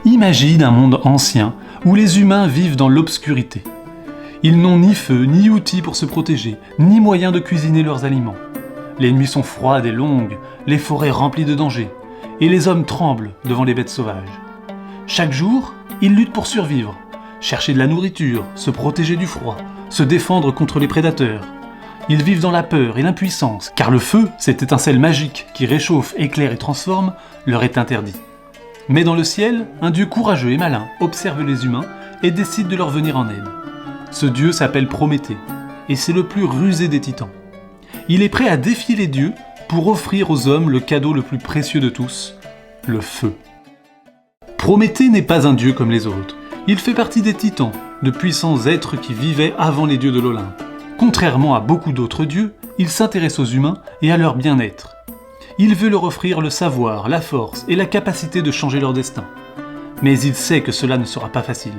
Imagine un monde ancien où les humains vivent dans l'obscurité. Ils n'ont ni feu, ni outils pour se protéger, ni moyen de cuisiner leurs aliments. Les nuits sont froides et longues, les forêts remplies de dangers, et les hommes tremblent devant les bêtes sauvages. Chaque jour, ils luttent pour survivre, chercher de la nourriture, se protéger du froid, se défendre contre les prédateurs. Ils vivent dans la peur et l'impuissance, car le feu, cette étincelle magique qui réchauffe, éclaire et transforme, leur est interdit. Mais dans le ciel, un dieu courageux et malin observe les humains et décide de leur venir en aide. Ce dieu s'appelle Prométhée, et c'est le plus rusé des titans. Il est prêt à défier les dieux pour offrir aux hommes le cadeau le plus précieux de tous, le feu. Prométhée n'est pas un dieu comme les autres. Il fait partie des titans, de puissants êtres qui vivaient avant les dieux de l'Olympe. Contrairement à beaucoup d'autres dieux, il s'intéresse aux humains et à leur bien-être. Il veut leur offrir le savoir, la force et la capacité de changer leur destin. Mais il sait que cela ne sera pas facile.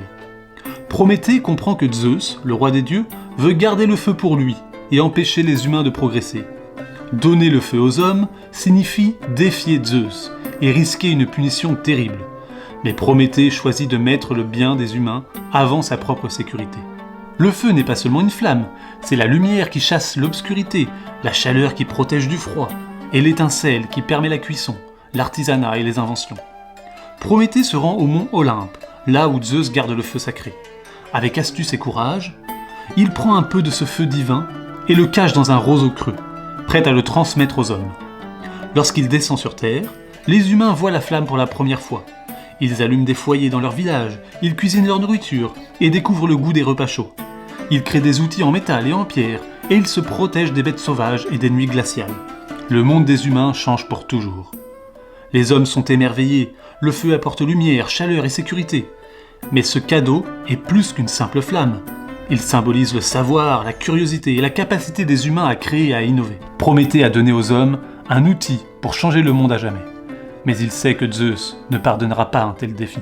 Prométhée comprend que Zeus, le roi des dieux, veut garder le feu pour lui et empêcher les humains de progresser. Donner le feu aux hommes signifie défier Zeus et risquer une punition terrible. Mais Prométhée choisit de mettre le bien des humains avant sa propre sécurité. Le feu n'est pas seulement une flamme, c'est la lumière qui chasse l'obscurité, la chaleur qui protège du froid, et l'étincelle qui permet la cuisson, l'artisanat et les inventions. Prométhée se rend au mont Olympe, là où Zeus garde le feu sacré. Avec astuce et courage, il prend un peu de ce feu divin et le cache dans un roseau creux, prêt à le transmettre aux hommes. Lorsqu'il descend sur Terre, les humains voient la flamme pour la première fois. Ils allument des foyers dans leur village, ils cuisinent leur nourriture et découvrent le goût des repas chauds. Ils créent des outils en métal et en pierre et ils se protègent des bêtes sauvages et des nuits glaciales. Le monde des humains change pour toujours. Les hommes sont émerveillés, le feu apporte lumière, chaleur et sécurité. Mais ce cadeau est plus qu'une simple flamme. Il symbolise le savoir, la curiosité et la capacité des humains à créer et à innover. Prométhée a donné aux hommes un outil pour changer le monde à jamais. Mais il sait que Zeus ne pardonnera pas un tel défi.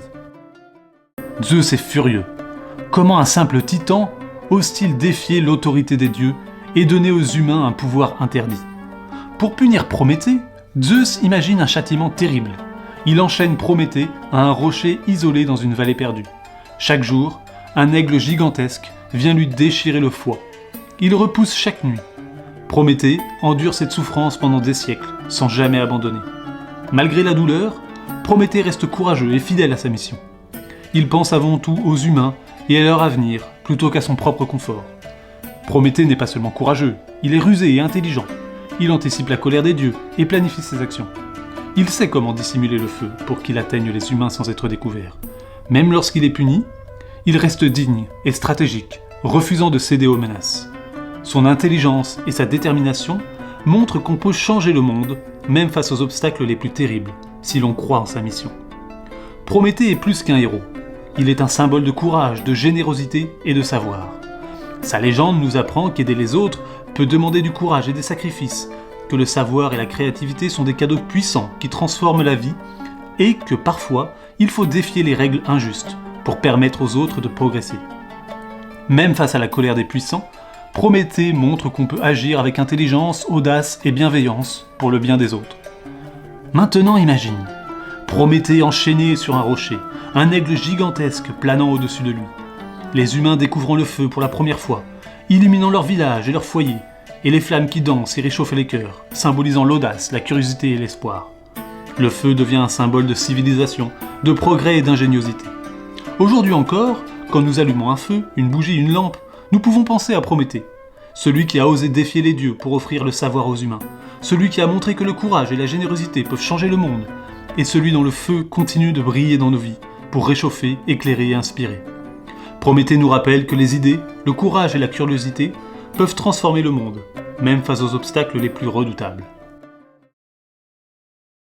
Zeus est furieux. Comment un simple titan ose-t-il défier l'autorité des dieux et donner aux humains un pouvoir interdit ? Pour punir Prométhée, Zeus imagine un châtiment terrible. Il enchaîne Prométhée à un rocher isolé dans une vallée perdue. Chaque jour, un aigle gigantesque vient lui déchirer le foie. Il repousse chaque nuit. Prométhée endure cette souffrance pendant des siècles, sans jamais abandonner. Malgré la douleur, Prométhée reste courageux et fidèle à sa mission. Il pense avant tout aux humains et à leur avenir, plutôt qu'à son propre confort. Prométhée n'est pas seulement courageux, il est rusé et intelligent. Il anticipe la colère des dieux et planifie ses actions. Il sait comment dissimuler le feu pour qu'il atteigne les humains sans être découvert. Même lorsqu'il est puni, il reste digne et stratégique, refusant de céder aux menaces. Son intelligence et sa détermination montrent qu'on peut changer le monde, même face aux obstacles les plus terribles, si l'on croit en sa mission. Prométhée est plus qu'un héros. Il est un symbole de courage, de générosité et de savoir. Sa légende nous apprend qu'aider les autres peut demander du courage et des sacrifices, que le savoir et la créativité sont des cadeaux puissants qui transforment la vie et que parfois, il faut défier les règles injustes pour permettre aux autres de progresser. Même face à la colère des puissants, Prométhée montre qu'on peut agir avec intelligence, audace et bienveillance pour le bien des autres. Maintenant imagine, Prométhée enchaîné sur un rocher, un aigle gigantesque planant au-dessus de lui. Les humains découvrant le feu pour la première fois, illuminant leur village et leur foyer, et les flammes qui dansent et réchauffent les cœurs, symbolisant l'audace, la curiosité et l'espoir. Le feu devient un symbole de civilisation, de progrès et d'ingéniosité. Aujourd'hui encore, quand nous allumons un feu, une bougie, une lampe, nous pouvons penser à Prométhée, celui qui a osé défier les dieux pour offrir le savoir aux humains, celui qui a montré que le courage et la générosité peuvent changer le monde, et celui dont le feu continue de briller dans nos vies, pour réchauffer, éclairer et inspirer. Prométhée nous rappelle que les idées, le courage et la curiosité peuvent transformer le monde, même face aux obstacles les plus redoutables.